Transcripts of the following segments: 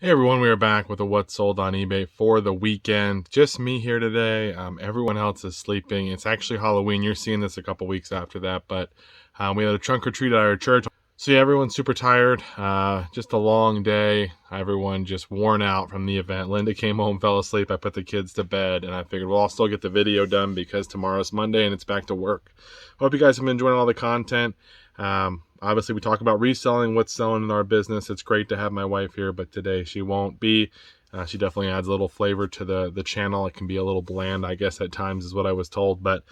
Hey everyone, we are back with a What Sold on eBay for the weekend. Just me here today. Everyone else is sleeping. It's actually Halloween. You're seeing this a couple weeks after that, but we had a trunk or treat at our church. So yeah, everyone's super tired. Just a long day. Everyone just worn out from the event. Linda came home, fell asleep. I put the kids to bed, and I figured, well, I'll still get the video done because tomorrow's Monday and it's back to work. Hope you guys have been enjoying all the content. Obviously, we talk about reselling, what's selling in our business. It's great to have my wife here, but today she won't be. She definitely adds a little flavor to the channel. It can be a little bland, I guess, at times is what I was told. But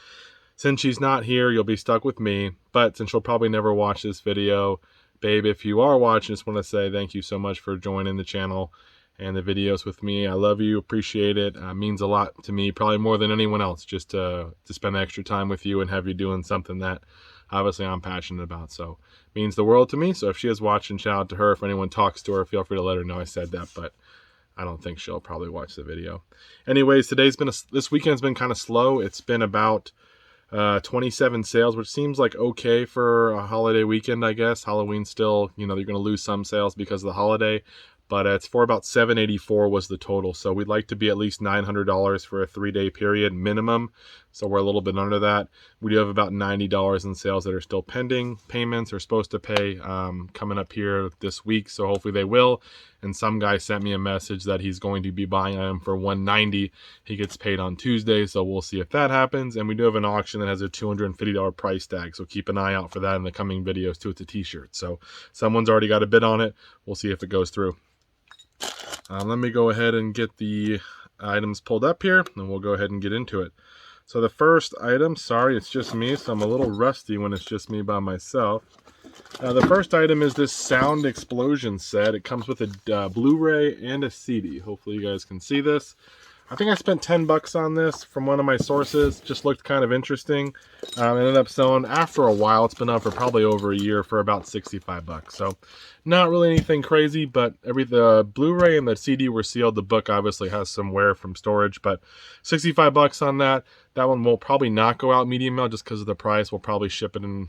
since she's not here, you'll be stuck with me. But since she'll probably never watch this video, babe, if you are watching, just want to say thank you so much for joining the channel and the videos with me. I love you, appreciate it. Means a lot to me, probably more than anyone else, just to spend extra time with you and have you doing something that obviously I'm passionate about. So it means the world to me. So if she is watching, shout out to her. If anyone talks to her, feel free to let her know I said that, but I don't think she'll probably watch the video. Anyways, this weekend's been kind of slow. It's been about 27 sales, which seems like okay for a holiday weekend, I guess. Halloween still, you're going to lose some sales because of the holiday, but it's for about $784 was the total. So we'd like to be at least $900 for a 3-day period minimum. So we're a little bit under that. We do have about $90 in sales that are still pending. Payments are supposed to pay coming up here this week, so hopefully they will. And some guy sent me a message that he's going to be buying them for $190. He gets paid on Tuesday, so we'll see if that happens. And we do have an auction that has a $250 price tag, so keep an eye out for that in the coming videos too. It's a t-shirt, so someone's already got a bid on it. We'll see if it goes through. Let me go ahead and get the items pulled up here, and we'll go ahead and get into it. So the first item, sorry, it's just me, so I'm a little rusty when it's just me by myself. The first item is this Sound Explosion set. It comes with a Blu-ray and a CD. Hopefully you guys can see this. I think I spent 10 bucks on this from one of my sources. Just looked kind of interesting. Ended up selling after a while. It's been up for probably over a year for about 65 bucks. So not really anything crazy, but the Blu-ray and the CD were sealed. The book obviously has some wear from storage, but 65 bucks on that. That one will probably not go out medium mail just because of the price. We'll probably ship it in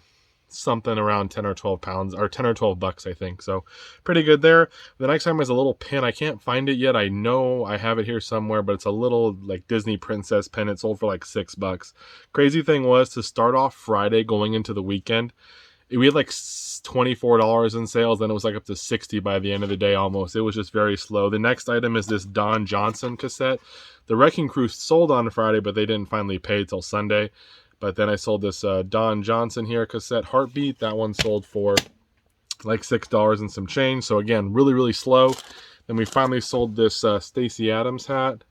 something around 10 or 12 pounds, or 10 or 12 bucks, I think. So pretty good there. The next time is a little pin. I can't find it yet. I know I have it here somewhere, but it's a little like Disney princess pin. It sold for like 6 bucks. Crazy thing was, to start off Friday going into the weekend, we had like $24 in sales, then it was like up to 60 by the end of the day almost. It was just very slow. The next item is this Don Johnson cassette. The Wrecking Crew sold on Friday, but they didn't finally pay till Sunday. But then I sold this Don Johnson here cassette, Heartbeat. That one sold for like $6 and some change. So again, really, really slow. Then we finally sold this Stacey Adams hat.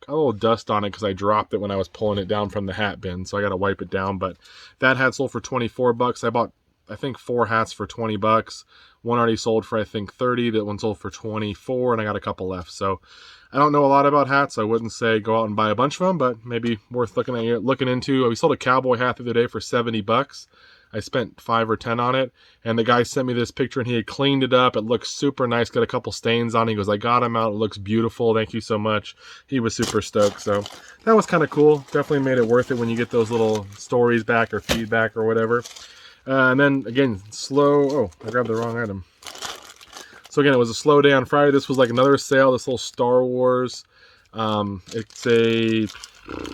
Got a little dust on it because I dropped it when I was pulling it down from the hat bin. So I got to wipe it down. But that hat sold for 24 bucks. I bought, I think, 4 hats for 20 bucks. One already sold for, I think, 30. That one sold for 24, and I got a couple left. So I don't know a lot about hats. I wouldn't say go out and buy a bunch of them, but maybe worth looking into. We sold a cowboy hat the other day for 70 bucks. I spent 5 or 10 on it, and the guy sent me this picture, and he had cleaned it up. It looks super nice. Got a couple stains on it. He goes, I got him out. It looks beautiful. Thank you so much. He was super stoked. So that was kind of cool. Definitely made it worth it when you get those little stories back or feedback or whatever. And then, again, slow. Oh, I grabbed the wrong item. So again, it was a slow day on Friday. This was like another sale, this little Star Wars. It's a,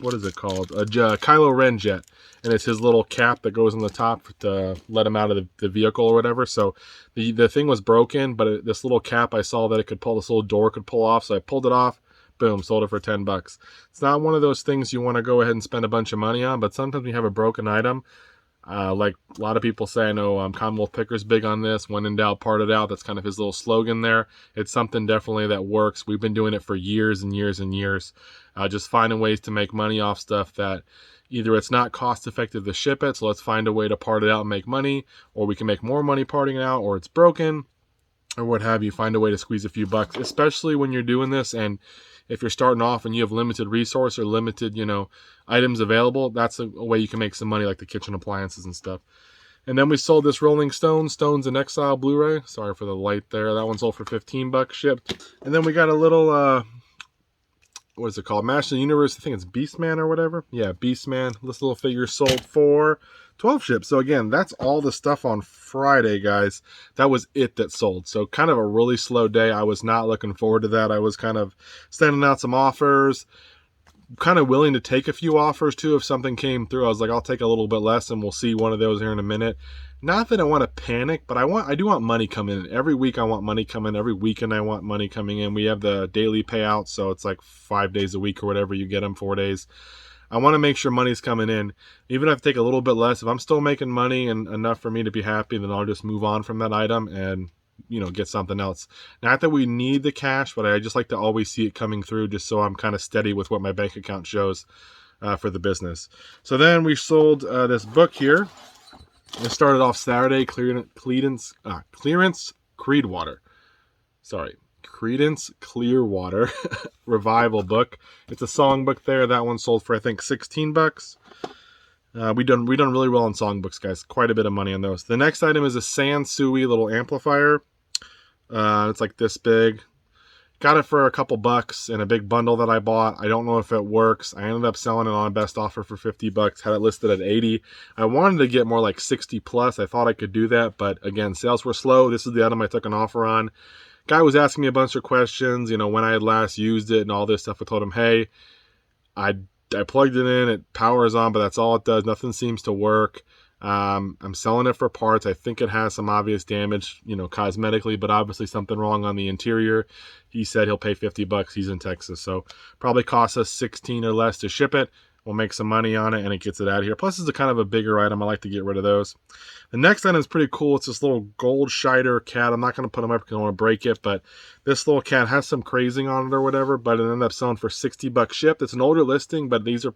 what is it called? A Kylo Ren jet. And it's his little cap that goes on the top to let him out of the vehicle or whatever. So the thing was broken, but this little cap, I saw that it could pull, this little door could pull off. So I pulled it off. Boom, sold it for 10 bucks. It's not one of those things you want to go ahead and spend a bunch of money on, but sometimes when you have a broken item, like a lot of people say, I know Commonwealth Picker's big on this. When in doubt, part it out. That's kind of his little slogan there. It's something definitely that works. We've been doing it for years and years and years. Just finding ways to make money off stuff that either it's not cost effective to ship it, so let's find a way to part it out and make money, or we can make more money parting it out, or it's broken, or what have you. Find a way to squeeze a few bucks, especially when you're doing this and if you're starting off and you have limited resource or limited, items available. That's a way you can make some money, like the kitchen appliances and stuff. And then we sold this Rolling Stones in Exile Blu-ray. Sorry for the light there. That one sold for 15 bucks shipped. And then we got a little what is it called? Master of the Universe. I think it's Beastman or whatever. Yeah, Beastman. This little figure sold for 12 ships. So again, that's all the stuff on Friday, guys. That was it that sold. So kind of a really slow day. I was not looking forward to that. I was kind of sending out some offers, kind of willing to take a few offers too if something came through. I was like, I'll take a little bit less and we'll see one of those here in a minute. Not that I want to panic, but I do want money coming in. Every week I want money coming. Every weekend I want money coming in. We have the daily payout, so it's like 5 days a week or whatever. You get them 4 days. I want to make sure money's coming in. Even if I take a little bit less, if I'm still making money and enough for me to be happy, then I'll just move on from that item and get something else. Not that we need the cash, but I just like to always see it coming through just so I'm kind of steady with what my bank account shows for the business. So then we sold this book here. It started off Saturday, Credence Clearwater revival book. It's a song book there. That one sold for I think $16. We done really well on songbooks, guys. Quite a bit of money on those. The next item is a Sansui little amplifier. It's like this big. Got it for a couple bucks in a big bundle that I bought. I don't know if it works. I ended up selling it on a best offer for $50. Had it listed at 80. I wanted to get more like 60 plus. I thought I could do that, but again, sales were slow. This is the item I took an offer on. Guy was asking me a bunch of questions, when I had last used it and all this stuff. I told him, hey, I plugged it in, it powers on, but that's all it does. Nothing seems to work. I'm selling it for parts. I think it has some obvious damage, cosmetically, but obviously something wrong on the interior. He said he'll pay $50. He's in Texas, so probably costs us 16 or less to ship it. We'll make some money on it, and it gets it out of here. Plus, it's a kind of a bigger item. I like to get rid of those. The next item is pretty cool. It's this little gold Scheider cat. I'm not going to put them up because I don't want to break it, but this little cat has some crazing on it or whatever, but it ended up selling for $60 shipped. It's an older listing, but these are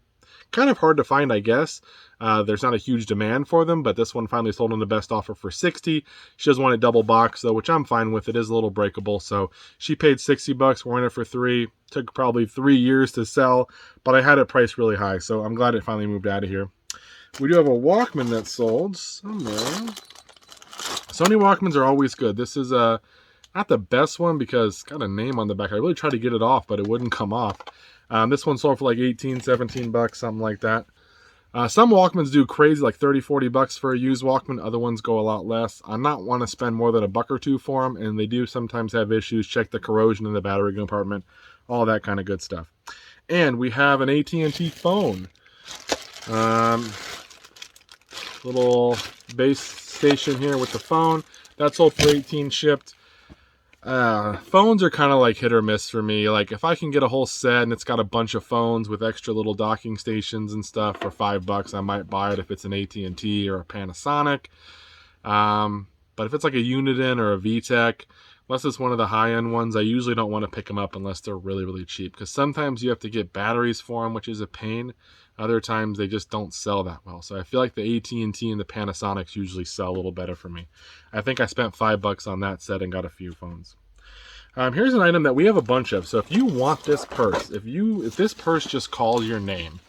kind of hard to find, I guess. There's not a huge demand for them, but this one finally sold on the best offer for $60. She does want it double box though, which I'm fine with. It is a little breakable, so she paid $60. We're in it for $3. Took probably 3 years to sell, but I had it priced really high, so I'm glad it finally moved out of here. We do have a Walkman that sold somewhere. Sony Walkmans are always good. This is not the best one because it's got a name on the back. I really tried to get it off, but it wouldn't come off. This one sold for like 18, 17 bucks, something like that. Some Walkmans do crazy, like 30, 40 bucks for a used Walkman. Other ones go a lot less. I not want to spend more than a buck or two for them, and they do sometimes have issues. Check the corrosion in the battery compartment, all that kind of good stuff. And we have an AT&T phone. Little base station here with the phone. That sold for 18 shipped. Phones are kind of like hit or miss for me. Like if I can get a whole set and it's got a bunch of phones with extra little docking stations and stuff for $5, I might buy it if it's an AT&T or a Panasonic. But if it's like a Uniden or a VTech, unless it's one of the high-end ones, I usually don't want to pick them up unless they're really, really cheap. Because sometimes you have to get batteries for them, which is a pain. Other times they just don't sell that well. So I feel like the AT&T and the Panasonics usually sell a little better for me. I think I spent $5 on that set and got a few phones. Here's an item that we have a bunch of. So if you want this purse, if this purse just calls your name,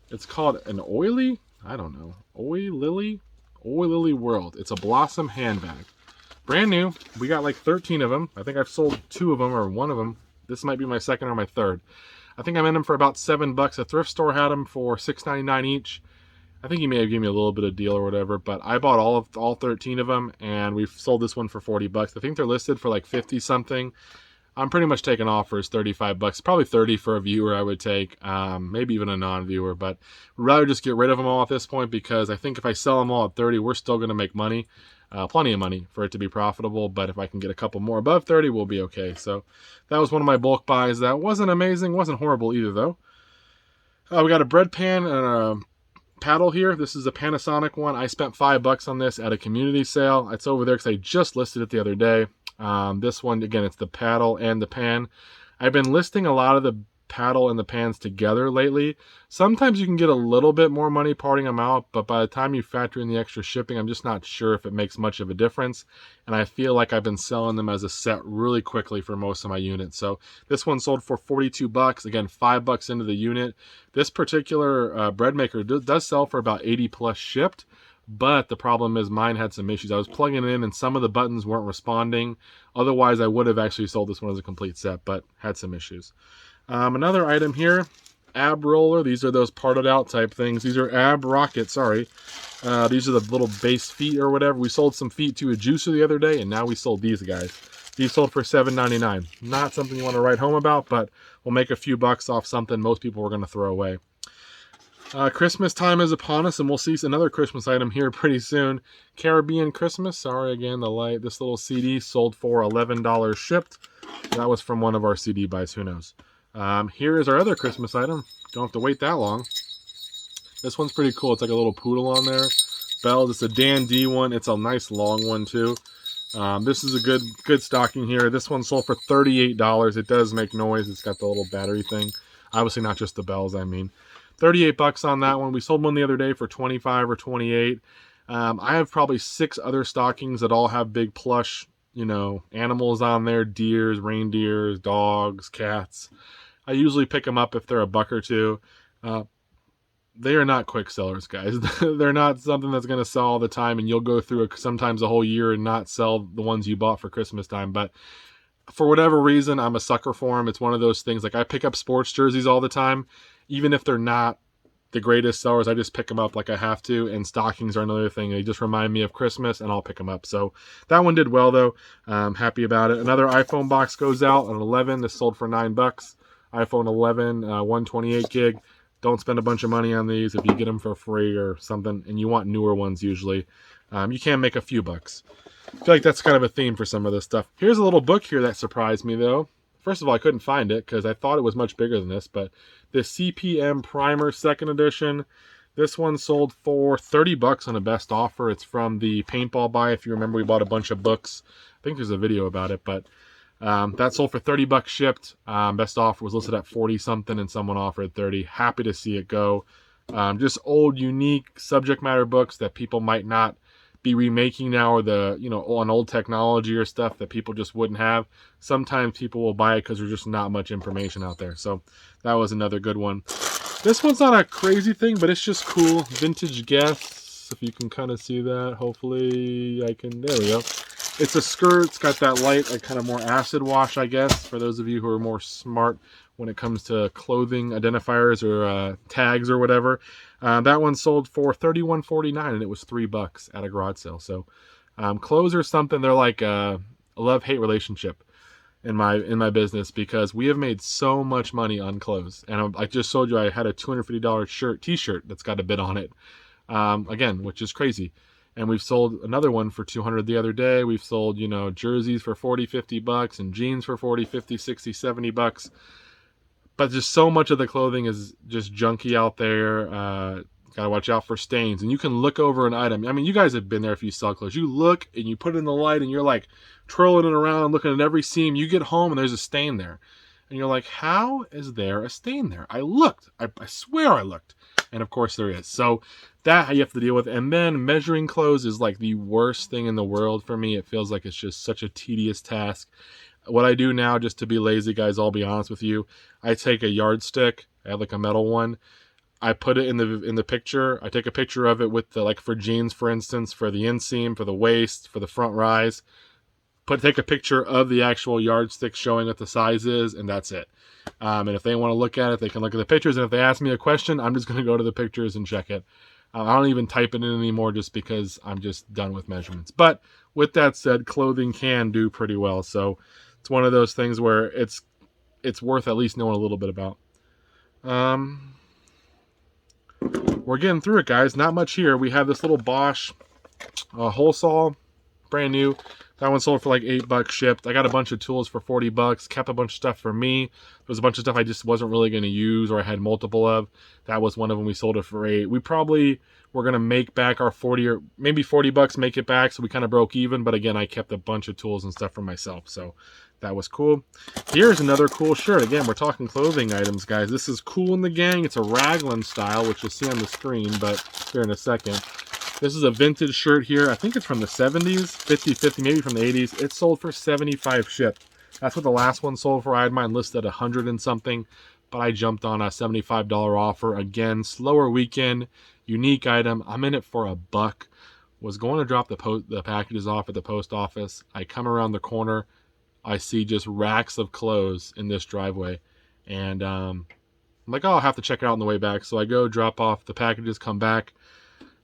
it's called an Oily Lily World. It's a Blossom handbag. Brand new. We got like 13 of them. I think I've sold 2 of them or 1 of them. This might be my second or my third. I think I'm in them for about $7. A thrift store had them for $6.99 each. I think he may have given me a little bit of deal or whatever, but I bought all 13 of them, and we've sold this one for $40. I think they're listed for like 50 something. I'm pretty much taking offers $35, probably 30 for a viewer. I would take, maybe even a non-viewer, but we'd rather just get rid of them all at this point because I think if I sell them all at 30, we're still going to make money. Plenty of money for it to be profitable, but if I can get a couple more above 30, we'll be okay. So that was one of my bulk buys. That wasn't amazing, wasn't horrible either though. We got a bread pan and a paddle here. This is a Panasonic one. I spent $5 on this at a community sale. It's over there because I just listed it the other day. This one, again, it's the paddle and the pan. I've been listing a lot of the paddle and the pans together lately. Sometimes you can get a little bit more money parting them out, but by the time you factor in the extra shipping, I'm just not sure if it makes much of a difference. And I feel like I've been selling them as a set really quickly for most of my units. So this one sold for $42. Again, $5 into the unit. This particular bread maker does sell for about 80 plus shipped. But the problem is mine had some issues. I was plugging it in and some of the buttons weren't responding. Otherwise, I would have actually sold this one as a complete set, but had some issues. Another item here, ab roller. These are those parted out type things. These are ab rocket, sorry. These are the little base feet or whatever. We sold some feet to a juicer the other day, and now we sold these guys. These sold for $7.99. Not something you want to write home about, but we'll make a few bucks off something most people were going to throw away. Christmas time is upon us, and we'll see another Christmas item here pretty soon. Caribbean Christmas. Sorry again, the light. This little CD sold for $11 shipped. That was from one of our CD buys. Who knows? Here is our other Christmas item. Don't have to wait that long. This one's pretty cool. It's like a little poodle on there. Bells. It's a Dan D one. It's a nice long one too. This is a good stocking here. This one sold for $38. It does make noise. It's got the little battery thing. Obviously not just the bells, I mean. 38 bucks on that one. We sold one the other day for 25 or 28. I have probably 6 other stockings that all have big plush, animals on there. Deers, reindeers, dogs, cats. I usually pick them up if they're a buck or two. They are not quick sellers, guys. They're not something that's going to sell all the time, and you'll go through sometimes a whole year and not sell the ones you bought for Christmas time. But for whatever reason, I'm a sucker for them. It's one of those things. Like, I pick up sports jerseys all the time. Even if they're not the greatest sellers, I just pick them up like I have to. And stockings are another thing. They just remind me of Christmas, and I'll pick them up. So that one did well, though. I'm happy about it. Another iPhone box goes out, an 11. This sold for $9. iPhone 11, 128 gig. Don't spend a bunch of money on these if you get them for free or something, and you want newer ones usually. You can make a few bucks. I feel like that's kind of a theme for some of this stuff. Here's a little book here that surprised me, though. First of all, I couldn't find it because I thought it was much bigger than this, but the CPM Primer 2nd edition, this one sold for $30 on a best offer. It's from the paintball buy. If you remember, we bought a bunch of books. I think there's a video about it, but that sold for $30 shipped. Best offer was listed at 40 something, and someone offered 30. Happy to see it go. Just old, unique subject matter books that people might not be remaking now, or on old technology or stuff that people just wouldn't have. Sometimes people will buy it because there's just not much information out there. So that was another good one. This one's not a crazy thing, but it's just cool. Vintage Guess, if you can kind of see that. Hopefully I can. There we go. It's a skirt. It's got that light, like kind of more acid wash, I guess, for those of you who are more smart when it comes to clothing identifiers or tags or whatever. That one sold for $31.49, and it was $3 at a garage sale. So clothes are something. They're like a love-hate relationship in my business, because we have made so much money on clothes. And I just told you I had a $250 t-shirt that's got a bid on it, again, which is crazy. And we've sold another one for $200 the other day. We've sold, jerseys for $40-50 and jeans for $40-50-60-70 bucks. But just so much of the clothing is just junky out there. Gotta watch out for stains. And you can look over an item. I mean, you guys have been there if you sell clothes. You look and you put it in the light and you're like twirling it around, looking at every seam. You get home and there's a stain there. And you're like, how is there a stain there? I looked. I swear I looked. And of course there is. So that you have to deal with. And then measuring clothes is like the worst thing in the world for me. It feels like it's just such a tedious task. What I do now, just to be lazy, guys, I'll be honest with you, I take a yardstick. I have like a metal one. I put it in the picture. I take a picture of it with the, like for jeans, for instance, for the inseam, for the waist, for the front rise. Take a picture of the actual yardstick showing what the size is, and that's it. And if they want to look at it, they can look at the pictures. And if they ask me a question, I'm just going to go to the pictures and check it. I don't even type it in anymore just because I'm just done with measurements. But with that said, clothing can do pretty well. So it's one of those things where it's worth at least knowing a little bit about. We're getting through it, guys. Not much here. We have this little Bosch hole saw, brand new. That one sold for like $8 shipped. I got a bunch of tools for $40. Kept a bunch of stuff for me. There was a bunch of stuff I just wasn't really going to use, or I had multiple of. That was one of them. We sold it for $8. We probably were going to make back our 40 or maybe $40, make it back. So we kind of broke even. But again, I kept a bunch of tools and stuff for myself. So that was cool. Here's another cool shirt. Again, we're talking clothing items, guys. This is Cool in the Gang. It's a raglan style, which you'll see on the screen, but here in a second. This is a vintage shirt here. I think it's from the 70s, 50-50, maybe from the 80s. It sold for $75 shipped. That's what the last one sold for. I had mine listed at $100 and something, but I jumped on a $75 offer. Again, slower weekend, unique item. I'm in it for $1. Was going to drop the packages off at the post office. I come around the corner. I see just racks of clothes in this driveway. And I'm like, oh, I'll have to check it out on the way back. So I go drop off the packages, come back,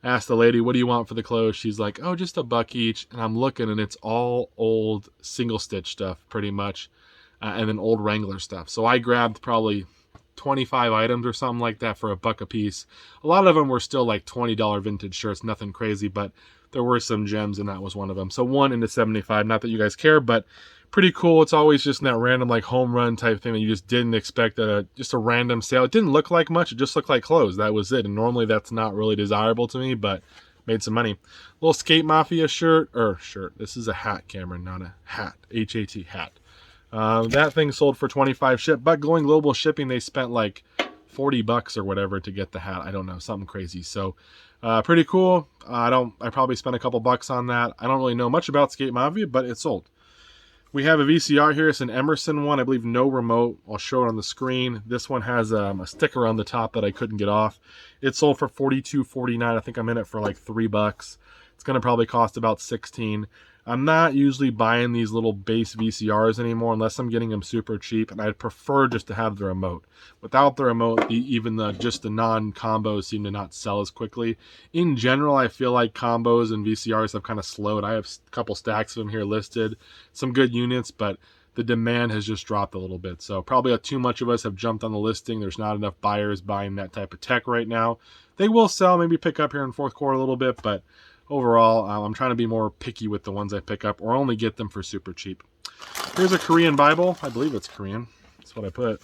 ask the lady, what do you want for the clothes? She's like, oh, just $1 each. And I'm looking, and it's all old single stitch stuff pretty much, and then old Wrangler stuff. So I grabbed probably 25 items or something like that for $1 a piece. A lot of them were still like $20 vintage shirts, nothing crazy, but there were some gems, and that was one of them. So 1 into 75, not that you guys care, but pretty cool. It's always just that random like home run type thing that you just didn't expect, just a random sale. It didn't look like much, it just looked like clothes. That was it. And normally that's not really desirable to me, but made some money. Little Skate Mafia shirt. This is a hat, Cameron, not a hat. H-A-T, hat. That thing sold for 25 ship, but going global shipping, they spent like $40 or whatever to get the hat. I don't know, something crazy. So pretty cool. I probably spent a couple bucks on that. I don't really know much about Skate Mafia, but it sold. We have a VCR here. It's an Emerson one. I believe no remote. I'll show it on the screen. This one has a sticker on the top that I couldn't get off. It sold for $42.49. I think I'm in it for like $3. It's going to probably cost about $16. I'm not usually buying these little base VCRs anymore unless I'm getting them super cheap, and I'd prefer just to have the remote. Without the remote, just the non-combos seem to not sell as quickly. In general, I feel like combos and VCRs have kind of slowed. I have a couple stacks of them here listed, some good units, but the demand has just dropped a little bit. So probably too much of us have jumped on the listing. There's not enough buyers buying that type of tech right now. They will sell, maybe pick up here in fourth quarter a little bit, but overall, I'm trying to be more picky with the ones I pick up, or only get them for super cheap. Here's a Korean Bible. I believe it's Korean. That's what I put.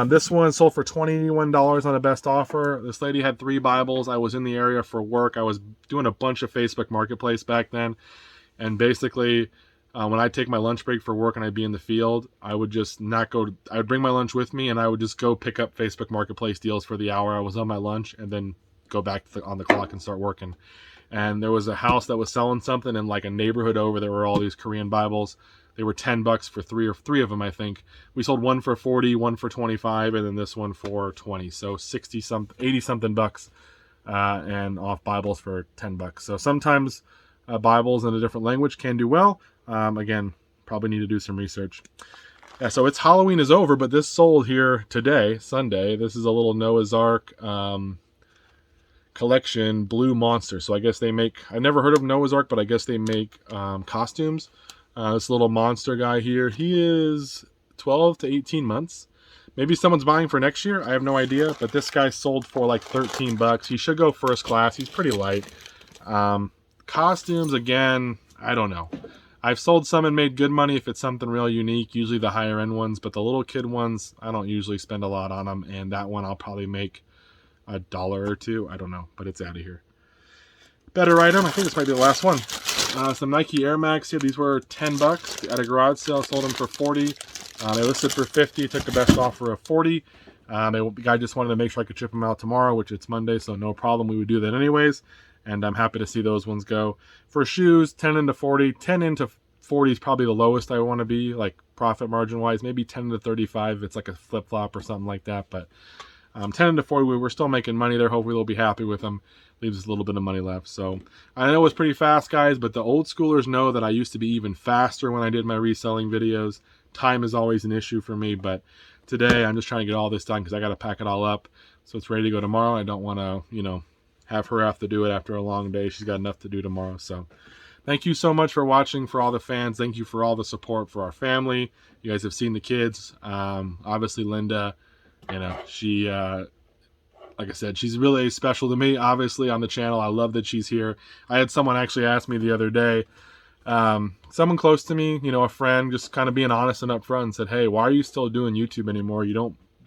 This one sold for $21 on a best offer. This lady had 3 Bibles. I was in the area for work. I was doing a bunch of Facebook Marketplace back then. And basically, when I take my lunch break for work and I'd be in the field, I would just not go. I would bring my lunch with me, and I would just go pick up Facebook Marketplace deals for the hour I was on my lunch, and then go back on the clock and start working. And there was a house that was selling something in like a neighborhood over. There were all these Korean Bibles. They were $10 for three of them, I think. We sold one for 40, one for 25, and then this one for 20. So 80 something bucks, and off Bibles for $10. So sometimes Bibles in a different language can do well. Again, probably need to do some research. Yeah, so it's Halloween is over, but this sold here today, Sunday. This is a little Noah's Ark collection Blue Monster. So I guess they make, I never heard of Noah's Ark, but I guess they make costumes. This little monster guy here, he is 12 to 18 months. Maybe someone's buying for next year. I have no idea, but this guy sold for like $13. He should go first class. He's pretty light. Costumes, again, I don't know. I've sold some and made good money if it's something real unique, usually the higher end ones, but the little kid ones, I don't usually spend a lot on them, and that one I'll probably make $1 or $2. I don't know, but it's out of here. Better item, I think this might be the last one. Some Nike Air Max here. These were $10 at a garage sale. Sold them for $40. They listed for $50. Took the best offer of $40. The guy just wanted to make sure I could ship them out tomorrow, which it's Monday, so no problem. We would do that anyways. And I'm happy to see those ones go. For shoes, 10 into 40. 10 into 40 is probably the lowest I want to be, like profit margin wise. Maybe 10 to 35 if it's like a flip flop or something like that. But 10 into 40, we're still making money there. Hopefully they'll be happy with them. Leaves us a little bit of money left. So I know it's pretty fast, guys, but the old schoolers know that I used to be even faster when I did my reselling videos. Time is always an issue for me, but today I'm just trying to get all this done because I got to pack it all up so it's ready to go tomorrow. I don't want to, have her have to do it after a long day. She's got enough to do tomorrow. So thank you so much for watching, for all the fans. Thank you for all the support for our family. You guys have seen the kids. Obviously, Linda, she... like I said, she's really special to me, obviously, on the channel. I love that she's here. I had someone actually ask me the other day, someone close to me, a friend, just kind of being honest and upfront, and said, hey, why are you still doing YouTube anymore?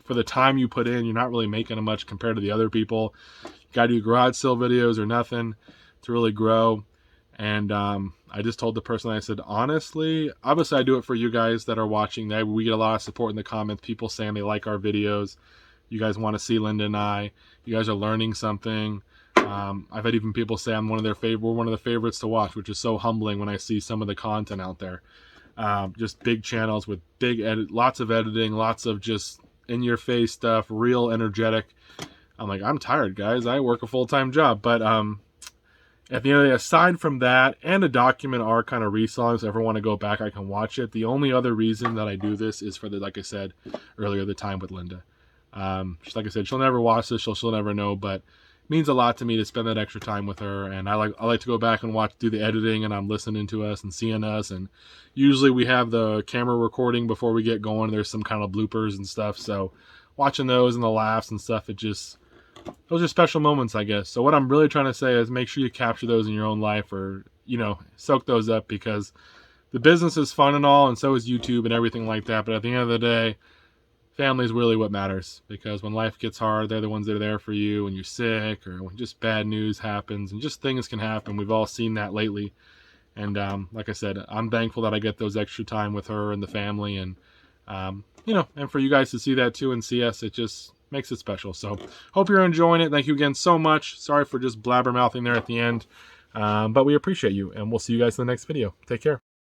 For the time you put in, you're not really making much compared to the other people. You got to do garage sale videos or nothing to really grow. And I just told the person, I said, honestly, obviously I do it for you guys that are watching. We get a lot of support in the comments, people saying they like our videos. You guys want to see Linda and I. You guys are learning something. I've had even people say we're one of the favorites to watch, which is so humbling when I see some of the content out there. Just big channels with lots of editing, lots of just in-your-face stuff, real energetic. I'm like, I'm tired, guys. I work a full-time job. But at the end of the day, aside from that and to document our kind of reselling, so if I ever want to go back, I can watch it. The only other reason that I do this is for the, like I said earlier, the time with Linda. Like I said, she'll never watch this, she'll never know, but it means a lot to me to spend that extra time with her. And I like to go back and do the editing, and I'm listening to us and seeing us. And usually we have the camera recording before we get going. There's some kind of bloopers and stuff. So watching those and the laughs and stuff, those are special moments, I guess. So what I'm really trying to say is make sure you capture those in your own life, or, soak those up, because the business is fun and all, and so is YouTube and everything like that. But at the end of the day, family is really what matters, because when life gets hard, they're the ones that are there for you when you're sick, or when just bad news happens, and just things can happen. We've all seen that lately. And like I said, I'm thankful that I get those extra time with her and the family. And, and for you guys to see that too and see us, it just makes it special. So hope you're enjoying it. Thank you again so much. Sorry for just blabbermouthing there at the end. But we appreciate you, and we'll see you guys in the next video. Take care.